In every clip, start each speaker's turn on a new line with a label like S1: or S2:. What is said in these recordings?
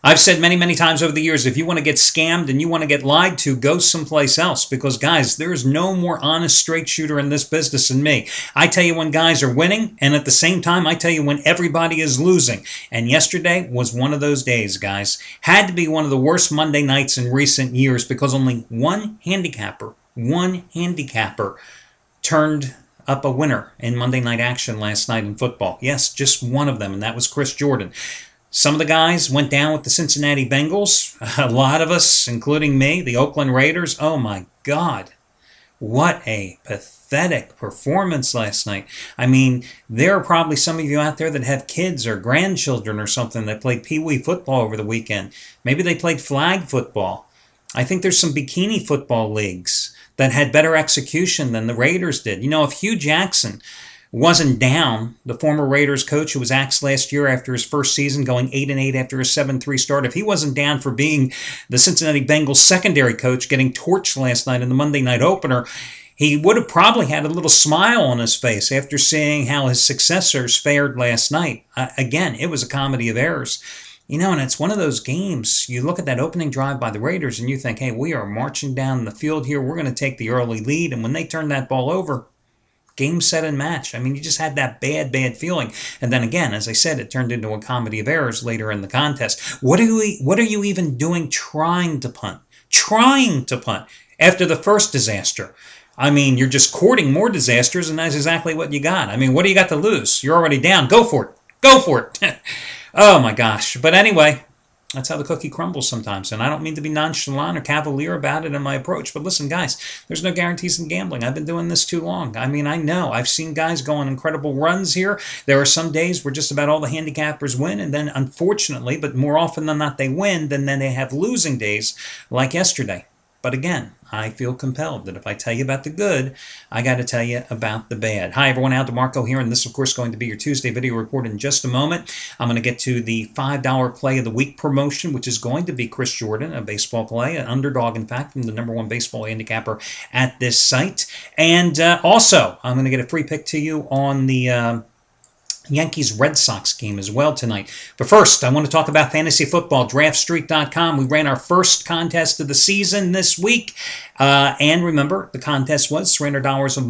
S1: I've said many, many times over the years, if you want to get scammed and you want to get lied to, go someplace else. Because, guys, there is no more honest straight shooter in this business than me. I tell you when guys are winning, and at the same time, I tell you when everybody is losing. And yesterday was one of those days, guys. Had to be one of the worst Monday nights in recent years because only one handicapper turned up a winner in Monday night action last night in football. Yes, just one of them, and that was Chris Jordan. Some of the guys went down with the Cincinnati Bengals. A lot of us, including me, the Oakland Raiders. Oh my God. What a pathetic performance last night. I mean, there are probably some of you out there that have kids or grandchildren or something that played pee-wee football over the weekend. Maybe they played flag football. I think there's some bikini football leagues that had better execution than the Raiders did. You know, if Hugh Jackson wasn't down, the former Raiders coach who was axed last year after his first season, going 8-8 after a 7-3 start, if he wasn't down for being the Cincinnati Bengals secondary coach, getting torched last night in the Monday night opener, he would have probably had a little smile on his face after seeing how his successors fared last night. Again, it was a comedy of errors. You know, and it's one of those games, you look at that opening drive by the Raiders and you think, hey, we are marching down the field here. We're going to take the early lead. And when they turn that ball over, game, set, and match. I mean, you just had that bad feeling. And then again, as I said, it turned into a comedy of errors later in the contest. What are you even doing trying to punt? Trying to punt after the first disaster. I mean, you're just courting more disasters, and that's exactly what you got. I mean, what do you got to lose? You're already down. Go for it. Go for it. Oh, my gosh. But anyway, that's how the cookie crumbles sometimes. And I don't mean to be nonchalant or cavalier about it in my approach. But listen, guys, there's no guarantees in gambling. I've been doing this too long. I mean, I know. I've seen guys go on incredible runs here. There are some days where just about all the handicappers win. And then, unfortunately, but more often than not, they win. Then they have losing days like yesterday. But again, I feel compelled that if I tell you about the good, I got to tell you about the bad. Hi, everyone. Al DeMarco here, and this, of course, is going to be your Tuesday video report in just a moment. I'm going to get to the $5 play of the week promotion, which is going to be Chris Jordan, a baseball play, an underdog, in fact, from the #1 baseball handicapper at this site. And also, I'm going to get a free pick to you on the Yankees-Red Sox game as well tonight. But first, I want to talk about fantasy football, DraftStreet.com. We ran our first contest of the season this week. And remember, the contest was $300 of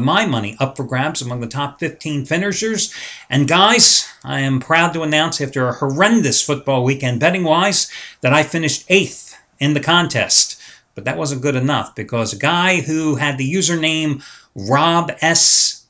S1: my money up for grabs among the top 15 finishers. And guys, I am proud to announce after a horrendous football weekend betting-wise that I finished 8th in the contest. But that wasn't good enough because a guy who had the username Rob S.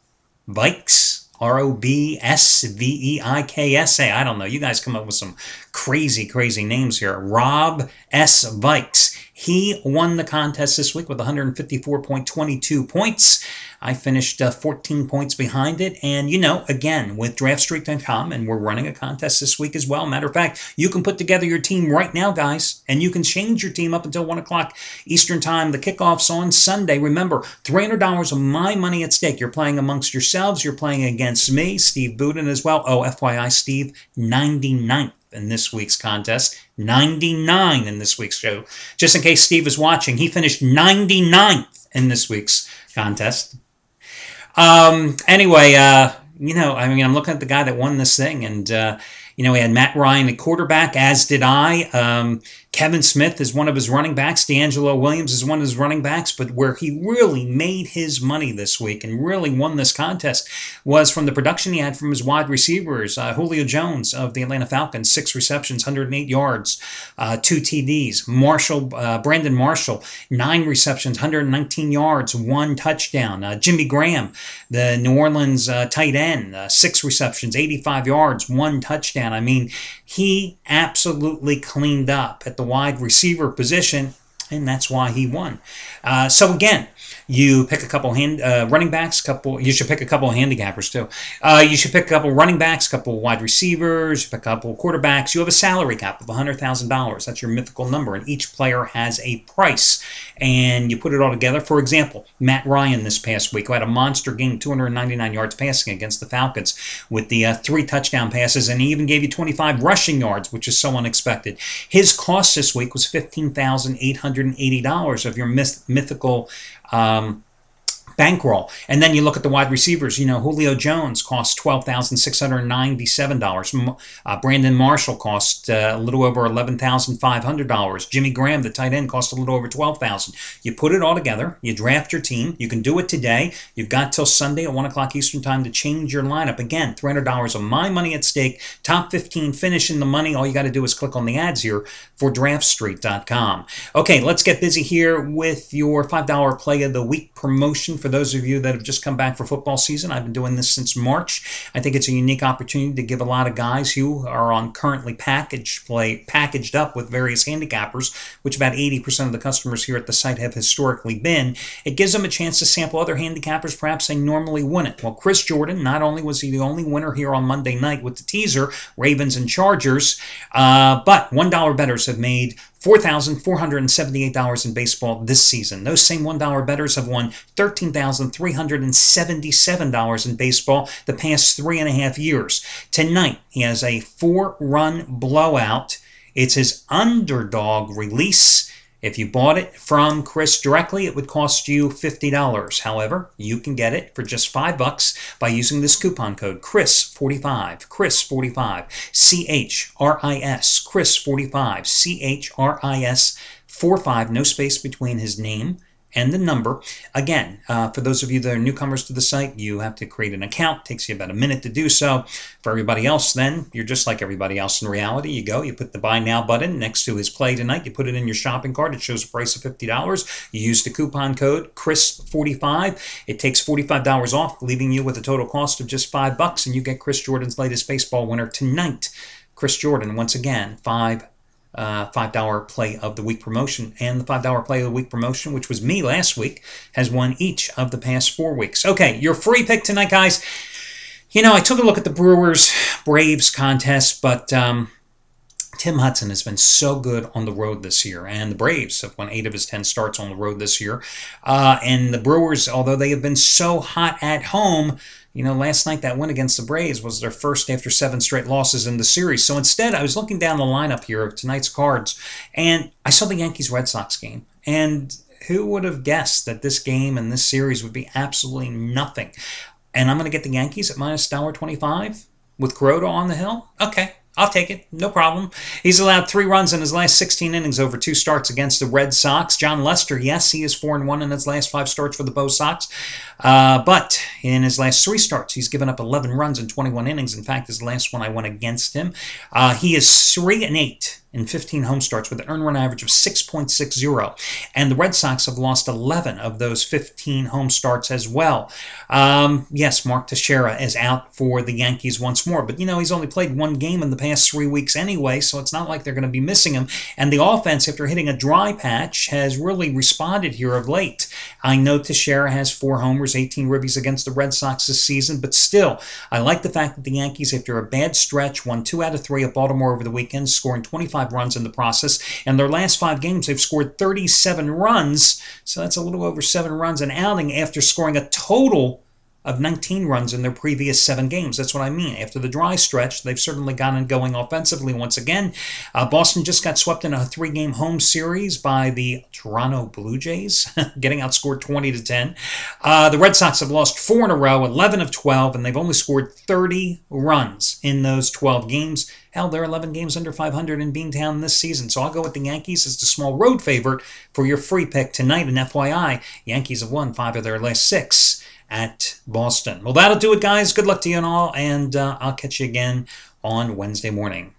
S1: Vikes, ROBSVEIKSA. I don't know. You guys come up with some crazy names here. Rob S. Vikes. He won the contest this week with 154.22 points. I finished 14 points behind it. And, you know, again, with DraftStreet.com, and we're running a contest this week as well. Matter of fact, you can put together your team right now, guys, and you can change your team up until 1 o'clock Eastern Time. The kickoff's on Sunday. Remember, $300 of my money at stake. You're playing amongst yourselves. You're playing against me, Steve Budin as well. Oh, FYI, Steve, 99th in this week's contest. 99 in this week's show. Just in case Steve is watching, he finished 99th in this week's contest. Anyway, you know, I mean, I'm looking at the guy that won this thing, and, you know, he had Matt Ryan at quarterback, as did I. Kevin Smith is one of his running backs. D'Angelo Williams is one of his running backs. But where he really made his money this week and really won this contest was from the production he had from his wide receivers. Julio Jones of the Atlanta Falcons, 6 receptions, 108 yards, 2 TDs. Brandon Marshall, 9 receptions, 119 yards, 1 touchdown. Jimmy Graham, the New Orleans tight end, 6 receptions, 85 yards, 1 touchdown. I mean, he absolutely cleaned up at the wide receiver position, and that's why he won. So again, you pick a couple running backs, you should pick a couple of handicappers too. You should pick a couple running backs, a couple wide receivers, you pick a couple quarterbacks. You have a salary cap of $100,000. That's your mythical number, and each player has a price. And you put it all together. For example, Matt Ryan this past week, who had a monster game, 299 yards passing against the Falcons with the 3 touchdown passes, and he even gave you 25 rushing yards, which is so unexpected. His cost this week was $15,880 of your mythical bankroll. And then you look at the wide receivers. You know, Julio Jones cost $12,697. Brandon Marshall cost a little over $11,500. Jimmy Graham, the tight end, cost a little over $12,000. You put it all together. You draft your team. You can do it today. You've got till Sunday at 1 o'clock Eastern time to change your lineup. Again, $300 of my money at stake. Top 15 finish in the money. All you got to do is click on the ads here for DraftStreet.com. Okay, let's get busy here with your $5 play of the week promotion. For those of you that have just come back for football season, I've been doing this since March. I think it's a unique opportunity to give a lot of guys who are on currently packaged up with various handicappers, which about 80% of the customers here at the site have historically been. It gives them a chance to sample other handicappers perhaps they normally wouldn't. Well, Chris Jordan, not only was he the only winner here on Monday night with the teaser, Ravens and Chargers, but $1 bettors have made $4,478 in baseball this season. Those same $1 bettors have won $13,377 in baseball the past 3.5 years. Tonight, he has a 4-run blowout. It's his underdog release. If you bought it from Chris directly, it would cost you $50. However, you can get it for just $5 by using this coupon code CHRIS45, CHRIS45, C-H-R-I-S, CHRIS45, C-H-R-I-S 45, no space between his name and the number. Again, for those of you that are newcomers to the site, you have to create an account. It takes you about a minute to do so. For everybody else, then, you're just like everybody else in reality. You go, you put the Buy Now button next to his play tonight. You put it in your shopping cart. It shows a price of $50. You use the coupon code CHRIS45. It takes $45 off, leaving you with a total cost of just $5, and you get Chris Jordan's latest baseball winner tonight. Chris Jordan, once again, $5 play of the week promotion, and the $5 play of the week promotion, which was me last week, has won each of the past 4 weeks. Okay, your free pick tonight, guys. You know, I took a look at the Brewers-Braves contest, but Tim Hudson has been so good on the road this year, and the Braves have won 8 of his 10 starts on the road this year. And the Brewers, although they have been so hot at home, you know, last night that win against the Braves was their first after 7 straight losses in the series. So instead, I was looking down the lineup here of tonight's cards, and I saw the Yankees-Red Sox game. And who would have guessed that this game and this series would be absolutely nothing? And I'm going to get the Yankees at minus $1.25 with Kuroda on the hill? Okay. I'll take it. No problem. He's allowed 3 runs in his last 16 innings over 2 starts against the Red Sox. John Lester, yes, he is 4-1 in his last 5 starts for the Bo Sox. But in his last 3 starts, he's given up 11 runs in 21 innings. In fact, his last one I went against him. He is 3-8 in 15 home starts with an earned run average of 6.60. And the Red Sox have lost 11 of those 15 home starts as well. Yes, Mark Teixeira is out for the Yankees once more. But, you know, he's only played 1 game in the past 3 weeks anyway, so it's not like they're going to be missing him. And the offense, after hitting a dry patch, has really responded here of late. I know Teixeira has 4 homers, 18 ribbies against the Red Sox this season, but still, I like the fact that the Yankees, after a bad stretch, won 2 out of 3 at Baltimore over the weekend, scoring 25 runs in the process. And their last 5 games, they've scored 37 runs, so that's a little over 7 runs an outing after scoring a total of 19 runs in their previous 7 games. That's what I mean. After the dry stretch, they've certainly gotten going offensively once again. Boston just got swept in a 3-game home series by the Toronto Blue Jays, getting outscored 20-10. The Red Sox have lost 4 in a row, 11 of 12, and they've only scored 30 runs in those 12 games. Hell, they're 11 games under 500 in Beantown this season, so I'll go with the Yankees as the small road favorite for your free pick tonight. And FYI, Yankees have won 5 of their last 6 at Boston. Well, that'll do it, guys. Good luck to you and all, and I'll catch you again on Wednesday morning.